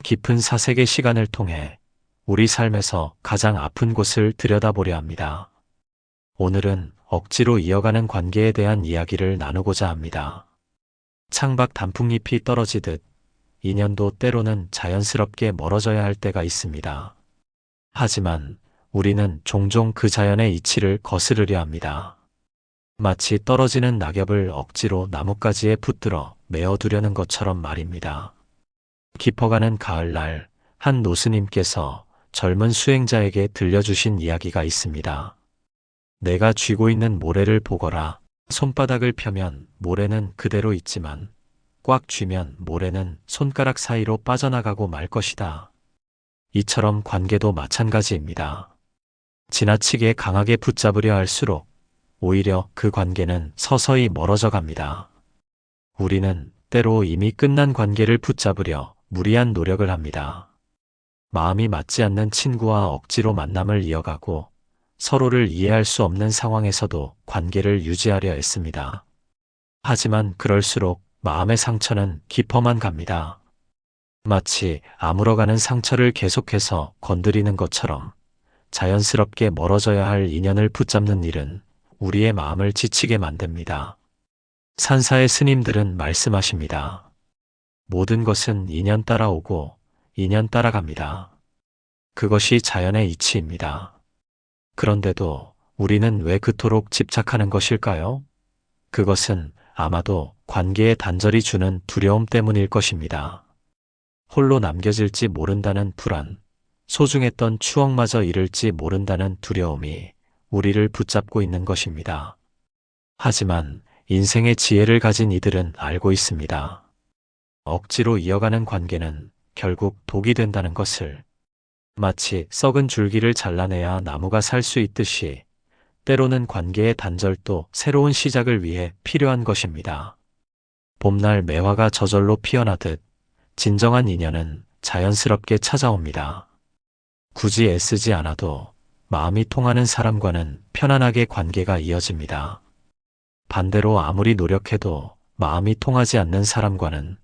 깊은 사색의 시간을 통해 우리 삶에서 가장 아픈 곳을 들여다보려 합니다. 오늘은 억지로 이어가는 관계에 대한 이야기를 나누고자 합니다. 창밖 단풍잎이 떨어지듯 인연도 때로는 자연스럽게 멀어져야 할 때가 있습니다. 하지만 우리는 종종 그 자연의 이치를 거스르려 합니다. 마치 떨어지는 낙엽을 억지로 나뭇가지에 붙들어 메어두려는 것처럼 말입니다. 깊어가는 가을날, 한 노스님께서 젊은 수행자에게 들려주신 이야기가 있습니다. 내가 쥐고 있는 모래를 보거라. 손바닥을 펴면 모래는 그대로 있지만 꽉 쥐면 모래는 손가락 사이로 빠져나가고 말 것이다. 이처럼 관계도 마찬가지입니다. 지나치게 강하게 붙잡으려 할수록 오히려 그 관계는 서서히 멀어져 갑니다. 우리는 때로 이미 끝난 관계를 붙잡으려 무리한 노력을 합니다. 마음이 맞지 않는 친구와 억지로 만남을 이어가고 서로를 이해할 수 없는 상황에서도 관계를 유지하려 했습니다. 하지만 그럴수록 마음의 상처는 깊어만 갑니다. 마치 아물어가는 상처를 계속해서 건드리는 것처럼 자연스럽게 멀어져야 할 인연을 붙잡는 일은 우리의 마음을 지치게 만듭니다. 산사의 스님들은 말씀하십니다. 모든 것은 인연 따라오고 인연 따라갑니다. 그것이 자연의 이치입니다. 그런데도 우리는 왜 그토록 집착하는 것일까요? 그것은 아마도 관계의 단절이 주는 두려움 때문일 것입니다. 홀로 남겨질지 모른다는 불안, 소중했던 추억마저 잃을지 모른다는 두려움이 우리를 붙잡고 있는 것입니다. 하지만 인생의 지혜를 가진 이들은 알고 있습니다. 억지로 이어가는 관계는 결국 독이 된다는 것을. 마치 썩은 줄기를 잘라내야 나무가 살 수 있듯이 때로는 관계의 단절도 새로운 시작을 위해 필요한 것입니다. 봄날 매화가 저절로 피어나듯 진정한 인연은 자연스럽게 찾아옵니다. 굳이 애쓰지 않아도 마음이 통하는 사람과는 편안하게 관계가 이어집니다. 반대로 아무리 노력해도 마음이 통하지 않는 사람과는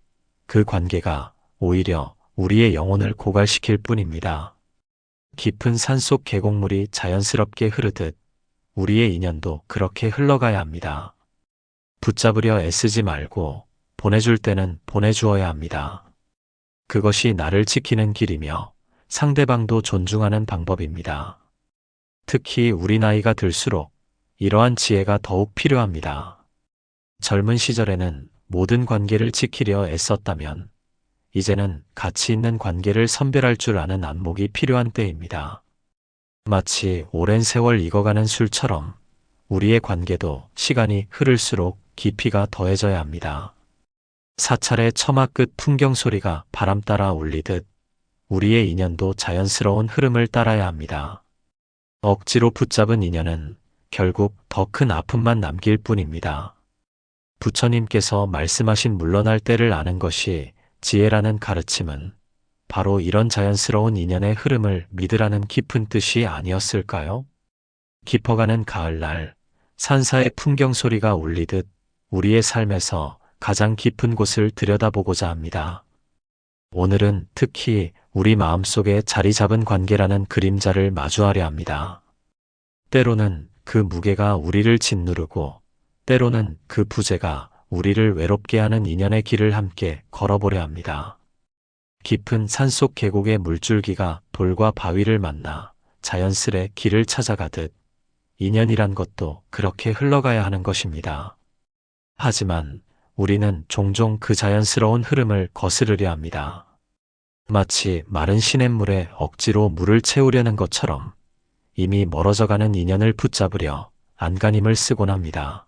그 관계가 오히려 우리의 영혼을 고갈시킬 뿐입니다. 깊은 산속 계곡물이 자연스럽게 흐르듯 우리의 인연도 그렇게 흘러가야 합니다. 붙잡으려 애쓰지 말고 보내줄 때는 보내주어야 합니다. 그것이 나를 지키는 길이며 상대방도 존중하는 방법입니다. 특히 우리 나이가 들수록 이러한 지혜가 더욱 필요합니다. 젊은 시절에는 모든 관계를 지키려 애썼다면 이제는 가치 있는 관계를 선별할 줄 아는 안목이 필요한 때입니다. 마치 오랜 세월 익어가는 술처럼 우리의 관계도 시간이 흐를수록 깊이가 더해져야 합니다. 사찰의 처마 끝 풍경 소리가 바람 따라 울리듯 우리의 인연도 자연스러운 흐름을 따라야 합니다. 억지로 붙잡은 인연은 결국 더 큰 아픔만 남길 뿐입니다. 부처님께서 말씀하신 물러날 때를 아는 것이 지혜라는 가르침은 바로 이런 자연스러운 인연의 흐름을 믿으라는 깊은 뜻이 아니었을까요? 깊어가는 가을날, 산사의 풍경 소리가 울리듯 우리의 삶에서 가장 깊은 곳을 들여다보고자 합니다. 오늘은 특히 우리 마음속에 자리 잡은 관계라는 그림자를 마주하려 합니다. 때로는 그 무게가 우리를 짓누르고 때로는 그 부재가 우리를 외롭게 하는 인연의 길을 함께 걸어보려 합니다. 깊은 산속 계곡의 물줄기가 돌과 바위를 만나 자연스레 길을 찾아가듯 인연이란 것도 그렇게 흘러가야 하는 것입니다. 하지만 우리는 종종 그 자연스러운 흐름을 거스르려 합니다. 마치 마른 시냇물에 억지로 물을 채우려는 것처럼 이미 멀어져가는 인연을 붙잡으려 안간힘을 쓰곤 합니다.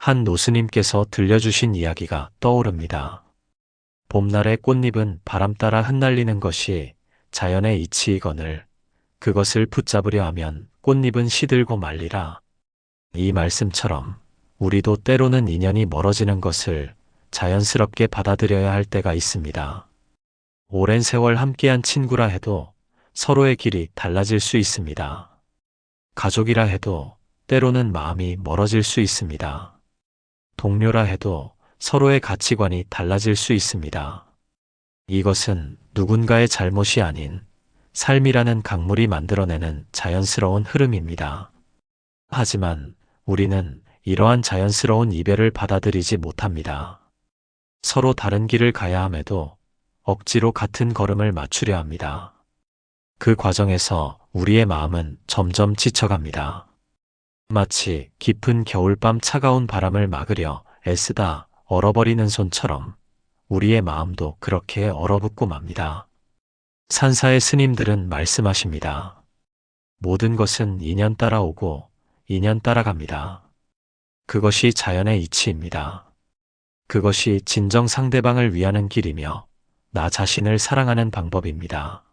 한 노스님께서 들려주신 이야기가 떠오릅니다. 봄날의 꽃잎은 바람 따라 흩날리는 것이 자연의 이치이거늘 그것을 붙잡으려 하면 꽃잎은 시들고 말리라. 이 말씀처럼 우리도 때로는 인연이 멀어지는 것을 자연스럽게 받아들여야 할 때가 있습니다. 오랜 세월 함께한 친구라 해도 서로의 길이 달라질 수 있습니다. 가족이라 해도 때로는 마음이 멀어질 수 있습니다. 동료라 해도 서로의 가치관이 달라질 수 있습니다. 이것은 누군가의 잘못이 아닌 삶이라는 강물이 만들어내는 자연스러운 흐름입니다. 하지만 우리는 이러한 자연스러운 이별을 받아들이지 못합니다. 서로 다른 길을 가야 함에도 억지로 같은 걸음을 맞추려 합니다. 그 과정에서 우리의 마음은 점점 지쳐갑니다. 마치 깊은 겨울밤 차가운 바람을 막으려 애쓰다 얼어버리는 손처럼 우리의 마음도 그렇게 얼어붙고 맙니다. 산사의 스님들은 말씀하십니다. 모든 것은 인연 따라오고 인연 따라갑니다. 그것이 자연의 이치입니다. 그것이 진정 상대방을 위하는 길이며 나 자신을 사랑하는 방법입니다.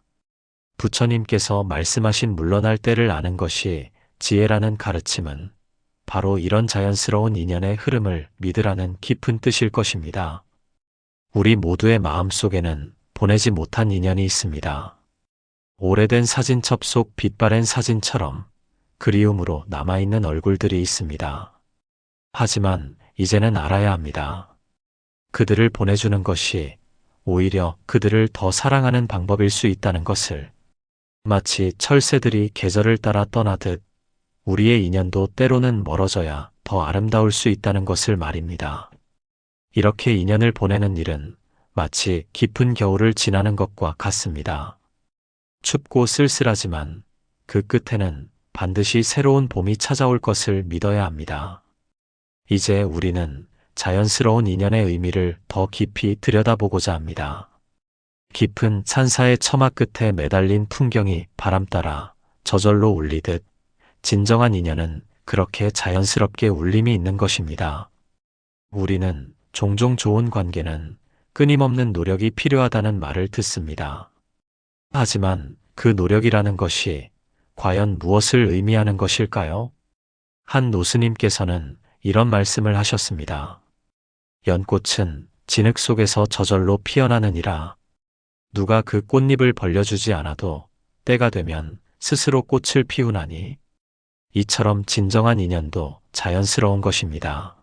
부처님께서 말씀하신 물러날 때를 아는 것이 지혜라는 가르침은 바로 이런 자연스러운 인연의 흐름을 믿으라는 깊은 뜻일 것입니다. 우리 모두의 마음 속에는 보내지 못한 인연이 있습니다. 오래된 사진첩 속 빛바랜 사진처럼 그리움으로 남아있는 얼굴들이 있습니다. 하지만 이제는 알아야 합니다. 그들을 보내주는 것이 오히려 그들을 더 사랑하는 방법일 수 있다는 것을. 마치 철새들이 계절을 따라 떠나듯 우리의 인연도 때로는 멀어져야 더 아름다울 수 있다는 것을 말입니다. 이렇게 인연을 보내는 일은 마치 깊은 겨울을 지나는 것과 같습니다. 춥고 쓸쓸하지만 그 끝에는 반드시 새로운 봄이 찾아올 것을 믿어야 합니다. 이제 우리는 자연스러운 인연의 의미를 더 깊이 들여다보고자 합니다. 깊은 산사의 처마 끝에 매달린 풍경이 바람 따라 저절로 울리듯 진정한 인연은 그렇게 자연스럽게 울림이 있는 것입니다. 우리는 종종 좋은 관계는 끊임없는 노력이 필요하다는 말을 듣습니다. 하지만 그 노력이라는 것이 과연 무엇을 의미하는 것일까요? 한 노스님께서는 이런 말씀을 하셨습니다. 연꽃은 진흙 속에서 저절로 피어나느니라. 누가 그 꽃잎을 벌려주지 않아도 때가 되면 스스로 꽃을 피우나니. 이처럼 진정한 인연도 자연스러운 것입니다.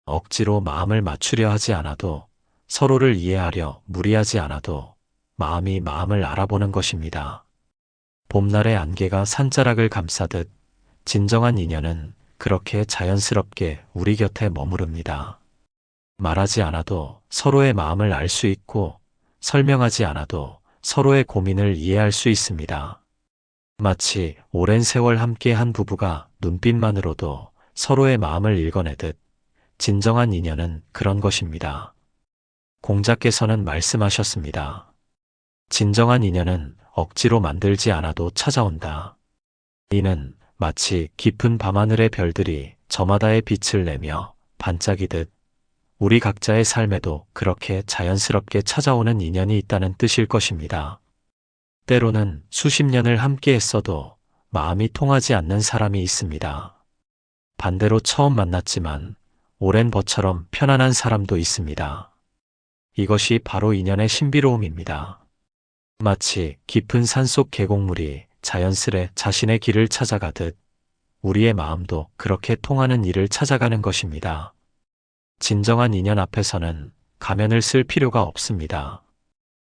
억지로 마음을 맞추려 하지 않아도 서로를 이해하려 무리하지 않아도 마음이 마음을 알아보는 것입니다. 봄날의 안개가 산자락을 감싸듯 진정한 인연은 그렇게 자연스럽게 우리 곁에 머무릅니다. 말하지 않아도 서로의 마음을 알 수 있고 설명하지 않아도 서로의 고민을 이해할 수 있습니다. 마치 오랜 세월 함께한 부부가 눈빛만으로도 서로의 마음을 읽어내듯 진정한 인연은 그런 것입니다. 공자께서는 말씀하셨습니다. 진정한 인연은 억지로 만들지 않아도 찾아온다. 이는 마치 깊은 밤하늘의 별들이 저마다의 빛을 내며 반짝이듯 우리 각자의 삶에도 그렇게 자연스럽게 찾아오는 인연이 있다는 뜻일 것입니다. 때로는 수십 년을 함께 했어도 마음이 통하지 않는 사람이 있습니다. 반대로 처음 만났지만 오랜 벗처럼 편안한 사람도 있습니다. 이것이 바로 인연의 신비로움입니다. 마치 깊은 산속 계곡물이 자연스레 자신의 길을 찾아가듯 우리의 마음도 그렇게 통하는 일을 찾아가는 것입니다. 진정한 인연 앞에서는 가면을 쓸 필요가 없습니다.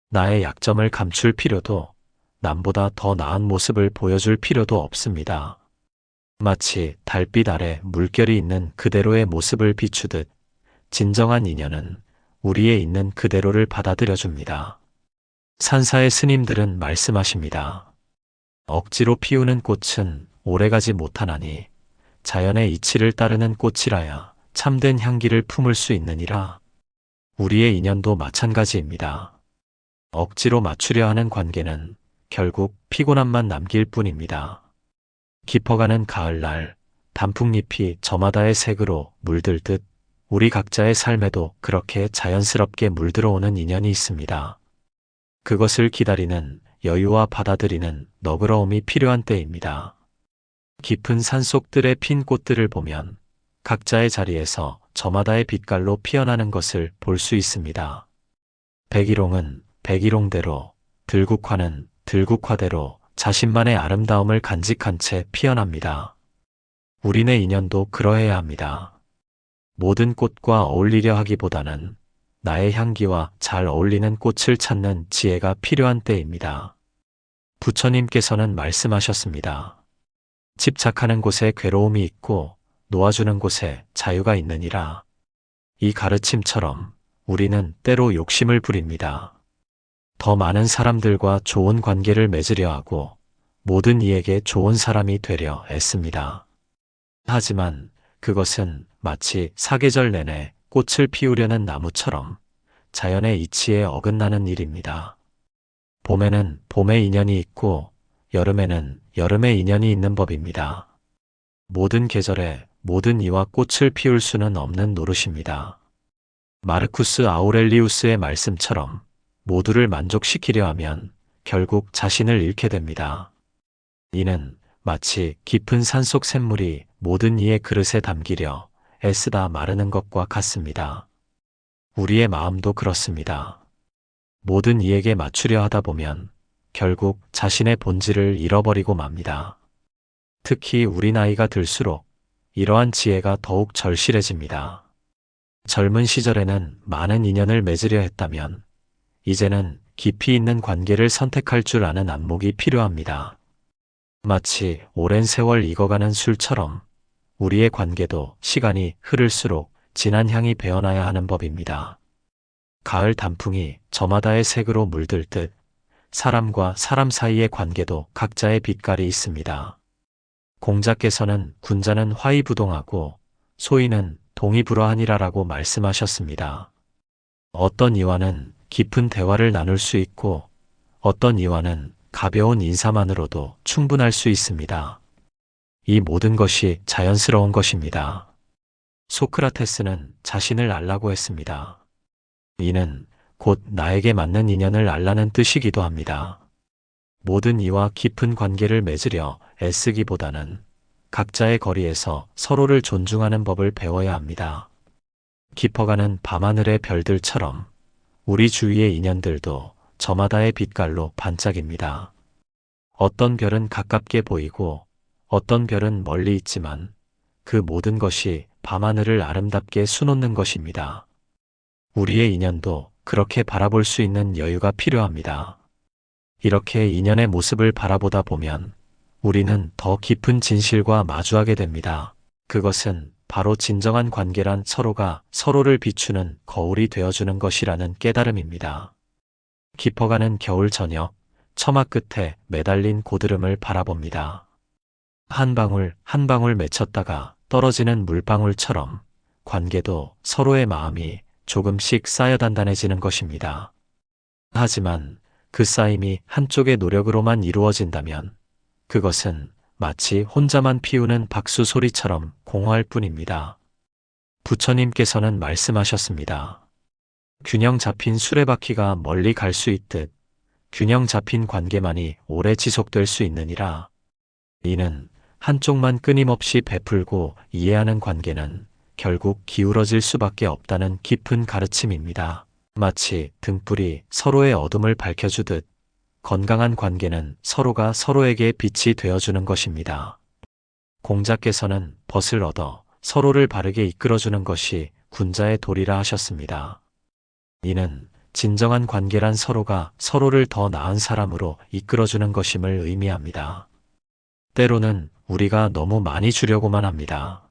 나의 약점을 감출 필요도 남보다 더 나은 모습을 보여줄 필요도 없습니다. 마치 달빛 아래 물결이 있는 그대로의 모습을 비추듯 진정한 인연은 우리의 있는 그대로를 받아들여 줍니다. 산사의 스님들은 말씀하십니다. 억지로 피우는 꽃은 오래가지 못하나니 자연의 이치를 따르는 꽃이라야 참된 향기를 품을 수 있느니라. 우리의 인연도 마찬가지입니다. 억지로 맞추려 하는 관계는 결국 피곤함만 남길 뿐입니다. 깊어가는 가을날 단풍잎이 저마다의 색으로 물들듯 우리 각자의 삶에도 그렇게 자연스럽게 물들어오는 인연이 있습니다. 그것을 기다리는 여유와 받아들이는 너그러움이 필요한 때입니다. 깊은 산속들의 핀 꽃들을 보면 각자의 자리에서 저마다의 빛깔로 피어나는 것을 볼 수 있습니다. 백일홍은 백일홍대로, 들국화는 들국화대로 자신만의 아름다움을 간직한 채 피어납니다. 우리네 인연도 그러해야 합니다. 모든 꽃과 어울리려 하기보다는 나의 향기와 잘 어울리는 꽃을 찾는 지혜가 필요한 때입니다. 부처님께서는 말씀하셨습니다. 집착하는 곳에 괴로움이 있고 놓아주는 곳에 자유가 있느니라. 이 가르침처럼 우리는 때로 욕심을 부립니다. 더 많은 사람들과 좋은 관계를 맺으려 하고 모든 이에게 좋은 사람이 되려 애씁니다. 하지만 그것은 마치 사계절 내내 꽃을 피우려는 나무처럼 자연의 이치에 어긋나는 일입니다. 봄에는 봄의 인연이 있고 여름에는 여름의 인연이 있는 법입니다. 모든 계절에 모든 이와 꽃을 피울 수는 없는 노릇입니다. 마르쿠스 아우렐리우스의 말씀처럼 모두를 만족시키려 하면 결국 자신을 잃게 됩니다. 이는 마치 깊은 산속 샘물이 모든 이의 그릇에 담기려 애쓰다 마르는 것과 같습니다. 우리의 마음도 그렇습니다. 모든 이에게 맞추려 하다 보면 결국 자신의 본질을 잃어버리고 맙니다. 특히 우리 나이가 들수록 이러한 지혜가 더욱 절실해집니다. 젊은 시절에는 많은 인연을 맺으려 했다면 이제는 깊이 있는 관계를 선택할 줄 아는 안목이 필요합니다. 마치 오랜 세월 익어가는 술처럼 우리의 관계도 시간이 흐를수록 진한 향이 배어나야 하는 법입니다. 가을 단풍이 저마다의 색으로 물들 듯 사람과 사람 사이의 관계도 각자의 빛깔이 있습니다. 공자께서는 군자는 화의부동하고 소인은 동의불허하니라라고 말씀하셨습니다. 어떤 이와는 깊은 대화를 나눌 수 있고 어떤 이와는 가벼운 인사만으로도 충분할 수 있습니다. 이 모든 것이 자연스러운 것입니다. 소크라테스는 자신을 알라고 했습니다. 이는 곧 나에게 맞는 인연을 알라는 뜻이기도 합니다. 모든 이와 깊은 관계를 맺으려 애쓰기보다는 각자의 거리에서 서로를 존중하는 법을 배워야 합니다. 깊어가는 밤하늘의 별들처럼 우리 주위의 인연들도 저마다의 빛깔로 반짝입니다. 어떤 별은 가깝게 보이고 어떤 별은 멀리 있지만 그 모든 것이 밤하늘을 아름답게 수놓는 것입니다. 우리의 인연도 그렇게 바라볼 수 있는 여유가 필요합니다. 이렇게 인연의 모습을 바라보다 보면 우리는 더 깊은 진실과 마주하게 됩니다. 그것은 바로 진정한 관계란 서로가 서로를 비추는 거울이 되어주는 것이라는 깨달음입니다. 깊어가는 겨울 저녁, 처마 끝에 매달린 고드름을 바라봅니다. 한 방울 한 방울 맺혔다가 떨어지는 물방울처럼 관계도 서로의 마음이 조금씩 쌓여 단단해지는 것입니다. 하지만 그 쌓임이 한쪽의 노력으로만 이루어진다면 그것은 마치 혼자만 피우는 박수 소리처럼 공허할 뿐입니다. 부처님께서는 말씀하셨습니다. 균형 잡힌 수레바퀴가 멀리 갈 수 있듯 균형 잡힌 관계만이 오래 지속될 수 있느니라. 이는 한쪽만 끊임없이 베풀고 이해하는 관계는 결국 기울어질 수밖에 없다는 깊은 가르침입니다. 마치 등불이 서로의 어둠을 밝혀주듯 건강한 관계는 서로가 서로에게 빛이 되어주는 것입니다. 공자께서는 벗을 얻어 서로를 바르게 이끌어주는 것이 군자의 도리라 하셨습니다. 이는 진정한 관계란 서로가 서로를 더 나은 사람으로 이끌어주는 것임을 의미합니다. 때로는 우리가 너무 많이 주려고만 합니다.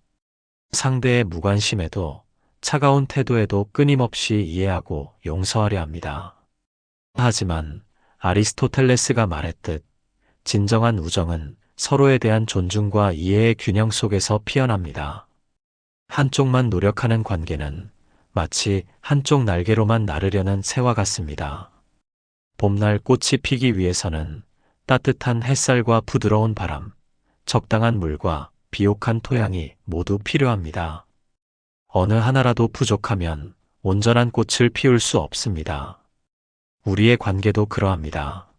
상대의 무관심에도 차가운 태도에도 끊임없이 이해하고 용서하려 합니다. 하지만 아리스토텔레스가 말했듯 진정한 우정은 서로에 대한 존중과 이해의 균형 속에서 피어납니다. 한쪽만 노력하는 관계는 마치 한쪽 날개로만 나르려는 새와 같습니다. 봄날 꽃이 피기 위해서는 따뜻한 햇살과 부드러운 바람, 적당한 물과 비옥한 토양이 모두 필요합니다. 어느 하나라도 부족하면 온전한 꽃을 피울 수 없습니다. 우리의 관계도 그러합니다.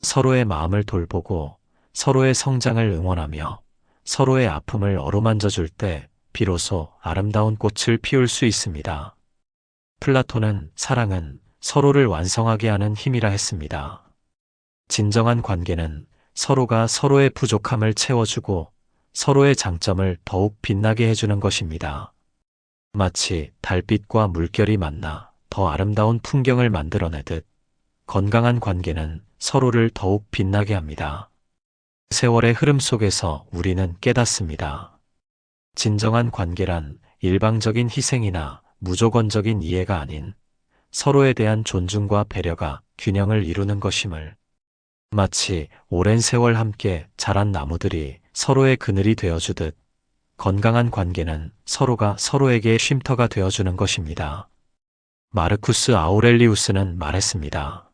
서로의 마음을 돌보고 서로의 성장을 응원하며 서로의 아픔을 어루만져 줄 때 비로소 아름다운 꽃을 피울 수 있습니다. 플라톤은 사랑은 서로를 완성하게 하는 힘이라 했습니다. 진정한 관계는 서로가 서로의 부족함을 채워주고 서로의 장점을 더욱 빛나게 해주는 것입니다. 마치 달빛과 물결이 만나 더 아름다운 풍경을 만들어내듯 건강한 관계는 서로를 더욱 빛나게 합니다. 세월의 흐름 속에서 우리는 깨닫습니다. 진정한 관계란 일방적인 희생이나 무조건적인 이해가 아닌 서로에 대한 존중과 배려가 균형을 이루는 것임을, 마치 오랜 세월 함께 자란 나무들이 서로의 그늘이 되어주듯 건강한 관계는 서로가 서로에게 쉼터가 되어주는 것입니다. 마르쿠스 아우렐리우스는 말했습니다.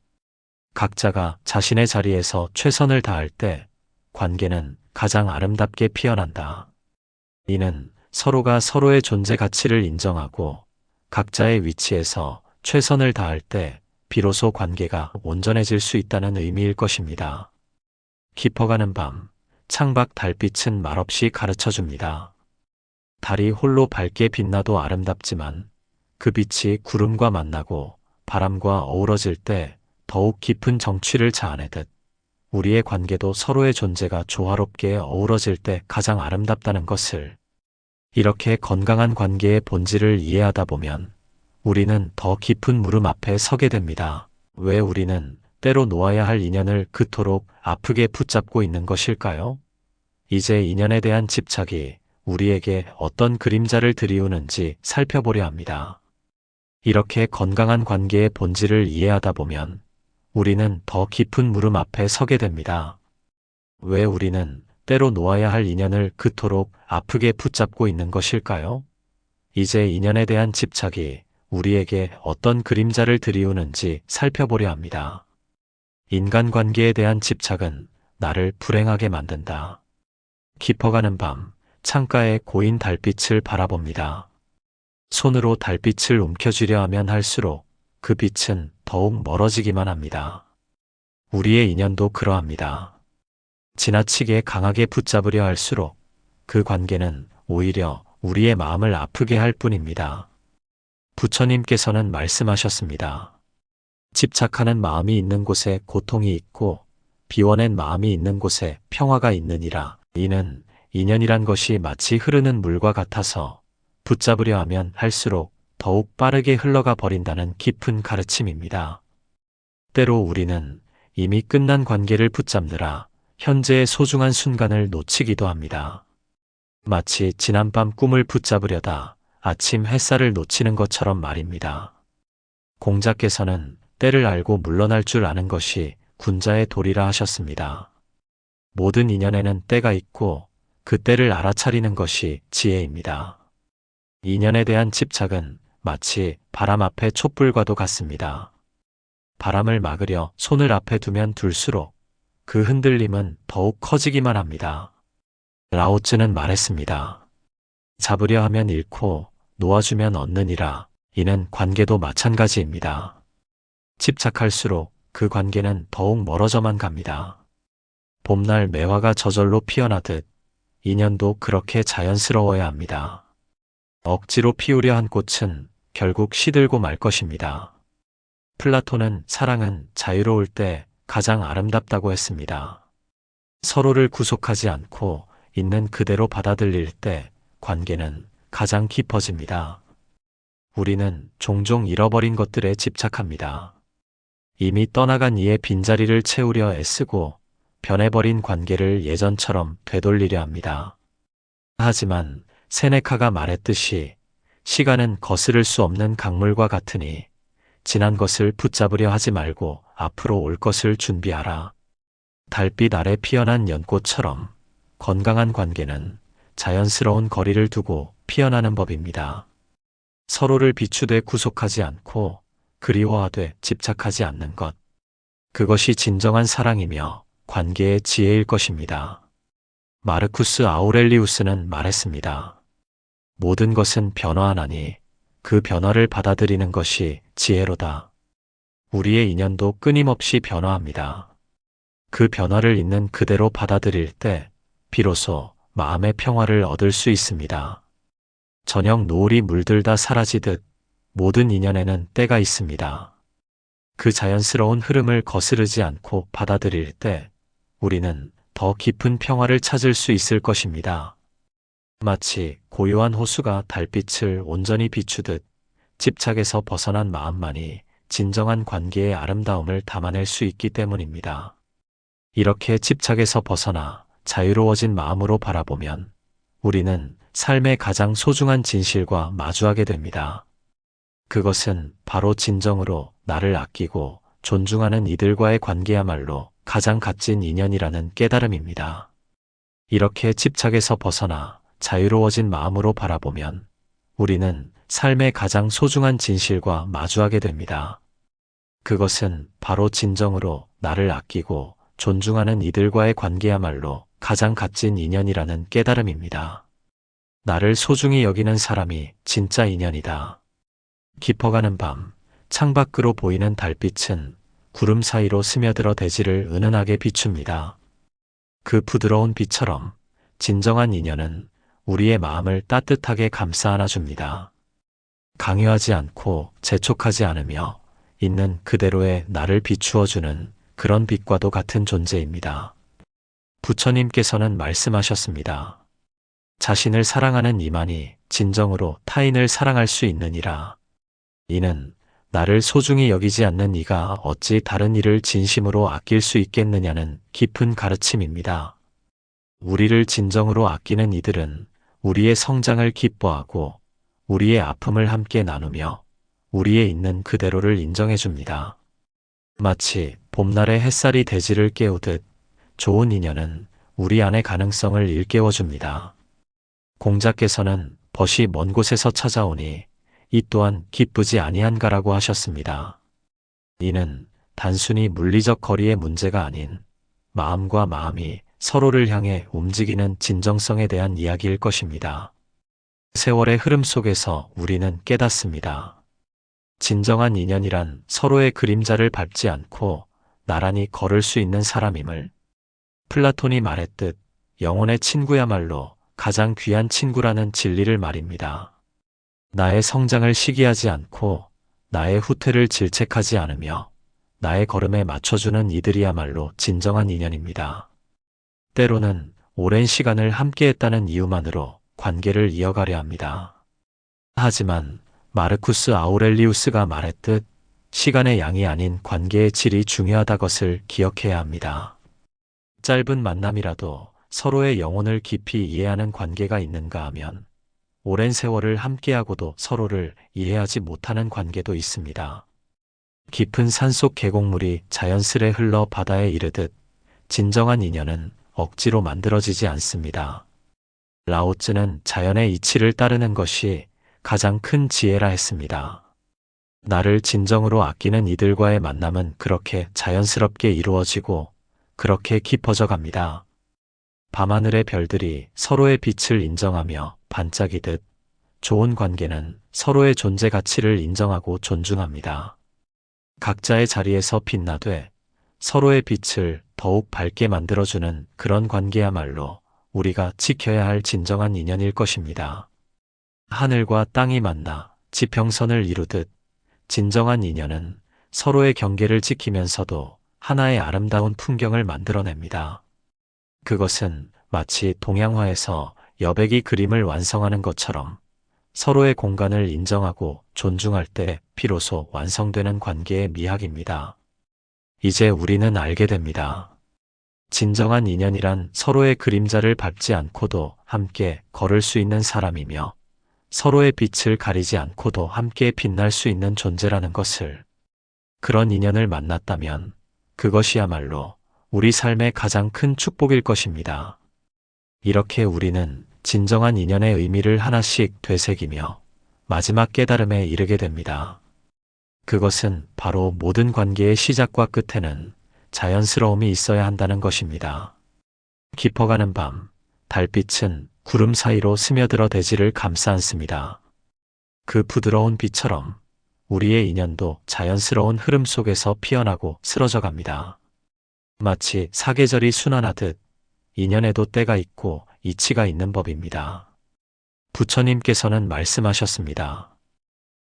각자가 자신의 자리에서 최선을 다할 때 관계는 가장 아름답게 피어난다. 이는 서로가 서로의 존재 가치를 인정하고 각자의 위치에서 최선을 다할 때 비로소 관계가 온전해질 수 있다는 의미일 것입니다. 깊어가는 밤, 창밖 달빛은 말없이 가르쳐줍니다. 달이 홀로 밝게 빛나도 아름답지만 그 빛이 구름과 만나고 바람과 어우러질 때 더욱 깊은 정취를 자아내듯 우리의 관계도 서로의 존재가 조화롭게 어우러질 때 가장 아름답다는 것을, 이렇게 건강한 관계의 본질을 이해하다 보면 우리는 더 깊은 물음 앞에 서게 됩니다. 왜 우리는 때로 놓아야 할 인연을 그토록 아프게 붙잡고 있는 것일까요? 이제 인연에 대한 집착이 우리에게 어떤 그림자를 들이우는지 살펴보려 합니다. 이렇게 건강한 관계의 본질을 이해하다 보면 우리는 더 깊은 물음 앞에 서게 됩니다. 왜 우리는 때로 놓아야 할 인연을 그토록 아프게 붙잡고 있는 것일까요? 이제 인연에 대한 집착이 우리에게 어떤 그림자를 들이우는지 살펴보려 합니다. 인간관계에 대한 집착은 나를 불행하게 만든다. 깊어가는 밤, 창가에 고인 달빛을 바라봅니다. 손으로 달빛을 움켜쥐려 하면 할수록 그 빛은 더욱 멀어지기만 합니다. 우리의 인연도 그러합니다. 지나치게 강하게 붙잡으려 할수록 그 관계는 오히려 우리의 마음을 아프게 할 뿐입니다. 부처님께서는 말씀하셨습니다. 집착하는 마음이 있는 곳에 고통이 있고 비워낸 마음이 있는 곳에 평화가 있느니라. 이는 인연이란 것이 마치 흐르는 물과 같아서 붙잡으려 하면 할수록 더욱 빠르게 흘러가 버린다는 깊은 가르침입니다. 때로 우리는 이미 끝난 관계를 붙잡느라 현재의 소중한 순간을 놓치기도 합니다. 마치 지난밤 꿈을 붙잡으려다 아침 햇살을 놓치는 것처럼 말입니다. 공자께서는 때를 알고 물러날 줄 아는 것이 군자의 도리라 하셨습니다. 모든 인연에는 때가 있고 그 때를 알아차리는 것이 지혜입니다. 인연에 대한 집착은 마치 바람 앞에 촛불과도 같습니다. 바람을 막으려 손을 앞에 두면 둘수록 그 흔들림은 더욱 커지기만 합니다. 라오츠는 말했습니다. 잡으려 하면 잃고 놓아주면 얻느니라. 이는 관계도 마찬가지입니다. 집착할수록 그 관계는 더욱 멀어져만 갑니다. 봄날 매화가 저절로 피어나듯 인연도 그렇게 자연스러워야 합니다. 억지로 피우려 한 꽃은 결국 시들고 말 것입니다. 플라톤은 사랑은 자유로울 때 가장 아름답다고 했습니다. 서로를 구속하지 않고 있는 그대로 받아들일 때 관계는 가장 깊어집니다. 우리는 종종 잃어버린 것들에 집착합니다. 이미 떠나간 이의 빈자리를 채우려 애쓰고 변해버린 관계를 예전처럼 되돌리려 합니다. 하지만 세네카가 말했듯이 시간은 거스를 수 없는 강물과 같으니 지난 것을 붙잡으려 하지 말고 앞으로 올 것을 준비하라. 달빛 아래 피어난 연꽃처럼 건강한 관계는 자연스러운 거리를 두고 피어나는 법입니다. 서로를 비추되 구속하지 않고 그리워하되 집착하지 않는 것. 그것이 진정한 사랑이며 관계의 지혜일 것입니다. 마르쿠스 아우렐리우스는 말했습니다. 모든 것은 변화하나니 그 변화를 받아들이는 것이 지혜로다. 우리의 인연도 끊임없이 변화합니다. 그 변화를 있는 그대로 받아들일 때 비로소 마음의 평화를 얻을 수 있습니다. 저녁 노을이 물들다 사라지듯 모든 인연에는 때가 있습니다. 그 자연스러운 흐름을 거스르지 않고 받아들일 때 우리는 더 깊은 평화를 찾을 수 있을 것입니다. 마치 고요한 호수가 달빛을 온전히 비추듯 집착에서 벗어난 마음만이 진정한 관계의 아름다움을 담아낼 수 있기 때문입니다. 이렇게 집착에서 벗어나 자유로워진 마음으로 바라보면 우리는 삶의 가장 소중한 진실과 마주하게 됩니다. 그것은 바로 진정으로 나를 아끼고 존중하는 이들과의 관계야말로 가장 값진 인연이라는 깨달음입니다. 이렇게 집착에서 벗어나 자유로워진 마음으로 바라보면 우리는 삶의 가장 소중한 진실과 마주하게 됩니다. 그것은 바로 진정으로 나를 아끼고 존중하는 이들과의 관계야말로 가장 값진 인연이라는 깨달음입니다. 나를 소중히 여기는 사람이 진짜 인연이다. 깊어가는 밤, 창밖으로 보이는 달빛은 구름 사이로 스며들어 대지를 은은하게 비춥니다. 그 부드러운 빛처럼 진정한 인연은 우리의 마음을 따뜻하게 감싸 안아줍니다. 강요하지 않고 재촉하지 않으며 있는 그대로의 나를 비추어주는 그런 빛과도 같은 존재입니다. 부처님께서는 말씀하셨습니다. 자신을 사랑하는 이만이 진정으로 타인을 사랑할 수 있느니라. 이는 나를 소중히 여기지 않는 이가 어찌 다른 이를 진심으로 아낄 수 있겠느냐는 깊은 가르침입니다. 우리를 진정으로 아끼는 이들은 우리의 성장을 기뻐하고 우리의 아픔을 함께 나누며 우리의 있는 그대로를 인정해 줍니다. 마치 봄날의 햇살이 대지를 깨우듯 좋은 인연은 우리 안의 가능성을 일깨워 줍니다. 공자께서는 벗이 먼 곳에서 찾아오니 이 또한 기쁘지 아니한가라고 하셨습니다. 이는 단순히 물리적 거리의 문제가 아닌 마음과 마음이 서로를 향해 움직이는 진정성에 대한 이야기일 것입니다. 세월의 흐름 속에서 우리는 깨닫습니다. 진정한 인연이란 서로의 그림자를 밟지 않고 나란히 걸을 수 있는 사람임을. 플라톤이 말했듯 영혼의 친구야말로 가장 귀한 친구라는 진리를 말입니다. 나의 성장을 시기하지 않고 나의 후퇴를 질책하지 않으며 나의 걸음에 맞춰주는 이들이야말로 진정한 인연입니다. 때로는 오랜 시간을 함께했다는 이유만으로 관계를 이어가려 합니다. 하지만 마르쿠스 아우렐리우스가 말했듯 시간의 양이 아닌 관계의 질이 중요하다 것을 기억해야 합니다. 짧은 만남이라도 서로의 영혼을 깊이 이해하는 관계가 있는가 하면 오랜 세월을 함께하고도 서로를 이해하지 못하는 관계도 있습니다. 깊은 산속 계곡물이 자연스레 흘러 바다에 이르듯 진정한 인연은 억지로 만들어지지 않습니다. 라오츠는 자연의 이치를 따르는 것이 가장 큰 지혜라 했습니다. 나를 진정으로 아끼는 이들과의 만남은 그렇게 자연스럽게 이루어지고 그렇게 깊어져 갑니다. 밤하늘의 별들이 서로의 빛을 인정하며 반짝이듯 좋은 관계는 서로의 존재 가치를 인정하고 존중합니다. 각자의 자리에서 빛나되 서로의 빛을 더욱 밝게 만들어주는 그런 관계야말로 우리가 지켜야 할 진정한 인연일 것입니다. 하늘과 땅이 만나 지평선을 이루듯 진정한 인연은 서로의 경계를 지키면서도 하나의 아름다운 풍경을 만들어냅니다. 그것은 마치 동양화에서 여백이 그림을 완성하는 것처럼 서로의 공간을 인정하고 존중할 때 비로소 완성되는 관계의 미학입니다. 이제 우리는 알게 됩니다. 진정한 인연이란 서로의 그림자를 밟지 않고도 함께 걸을 수 있는 사람이며 서로의 빛을 가리지 않고도 함께 빛날 수 있는 존재라는 것을. 그런 인연을 만났다면 그것이야말로 우리 삶의 가장 큰 축복일 것입니다. 이렇게 우리는 진정한 인연의 의미를 하나씩 되새기며 마지막 깨달음에 이르게 됩니다. 그것은 바로 모든 관계의 시작과 끝에는 자연스러움이 있어야 한다는 것입니다. 깊어가는 밤, 달빛은 구름 사이로 스며들어 대지를 감싸 안습니다. 그 부드러운 빛처럼 우리의 인연도 자연스러운 흐름 속에서 피어나고 쓰러져 갑니다. 마치 사계절이 순환하듯 인연에도 때가 있고 이치가 있는 법입니다. 부처님께서는 말씀하셨습니다.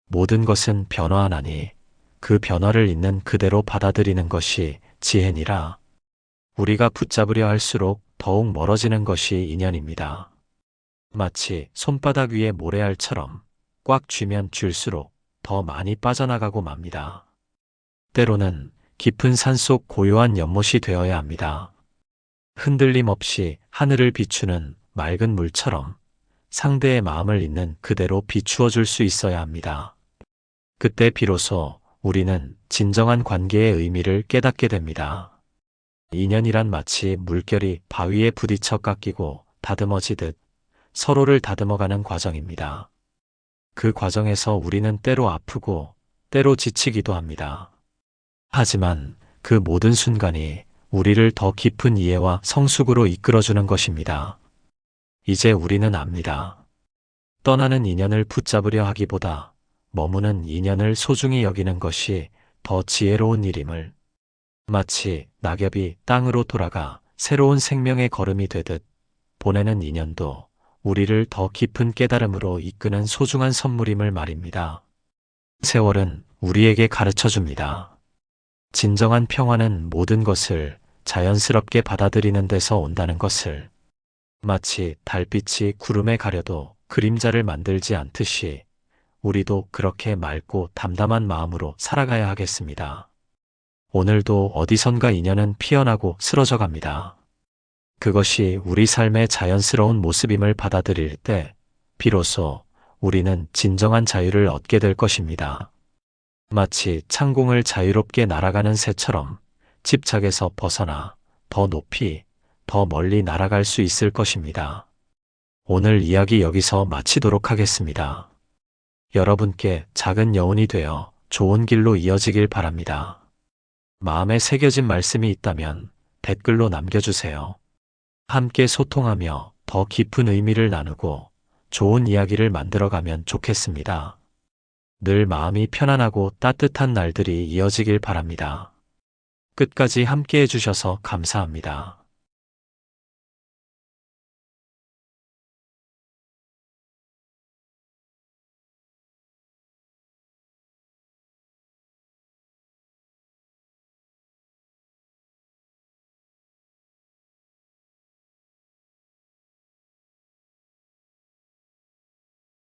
모든 것은 변화하나니 그 변화를 있는 그대로 받아들이는 것이 지혜니라. 우리가 붙잡으려 할수록 더욱 멀어지는 것이 인연입니다. 마치 손바닥 위에 모래알처럼 꽉 쥐면 쥘수록 더 많이 빠져나가고 맙니다. 때로는 깊은 산속 고요한 연못이 되어야 합니다. 흔들림 없이 하늘을 비추는 맑은 물처럼 상대의 마음을 있는 그대로 비추어 줄 수 있어야 합니다. 그때 비로소 우리는 진정한 관계의 의미를 깨닫게 됩니다. 인연이란 마치 물결이 바위에 부딪혀 깎이고 다듬어지듯 서로를 다듬어가는 과정입니다. 그 과정에서 우리는 때로 아프고 때로 지치기도 합니다. 하지만 그 모든 순간이 우리를 더 깊은 이해와 성숙으로 이끌어주는 것입니다. 이제 우리는 압니다. 떠나는 인연을 붙잡으려 하기보다 머무는 인연을 소중히 여기는 것이 더 지혜로운 일임을. 마치 낙엽이 땅으로 돌아가 새로운 생명의 걸음이 되듯 보내는 인연도 우리를 더 깊은 깨달음으로 이끄는 소중한 선물임을 말입니다. 세월은 우리에게 가르쳐 줍니다. 진정한 평화는 모든 것을 자연스럽게 받아들이는 데서 온다는 것을. 마치 달빛이 구름에 가려도 그림자를 만들지 않듯이 우리도 그렇게 맑고 담담한 마음으로 살아가야 하겠습니다. 오늘도 어디선가 인연은 피어나고 쓰러져 갑니다. 그것이 우리 삶의 자연스러운 모습임을 받아들일 때 비로소 우리는 진정한 자유를 얻게 될 것입니다. 마치 창공을 자유롭게 날아가는 새처럼 집착에서 벗어나 더 높이, 더 멀리 날아갈 수 있을 것입니다. 오늘 이야기 여기서 마치도록 하겠습니다. 여러분께 작은 여운이 되어 좋은 길로 이어지길 바랍니다. 마음에 새겨진 말씀이 있다면 댓글로 남겨주세요. 함께 소통하며 더 깊은 의미를 나누고 좋은 이야기를 만들어가면 좋겠습니다. 늘 마음이 편안하고 따뜻한 날들이 이어지길 바랍니다. 끝까지 함께 해주셔서 감사합니다.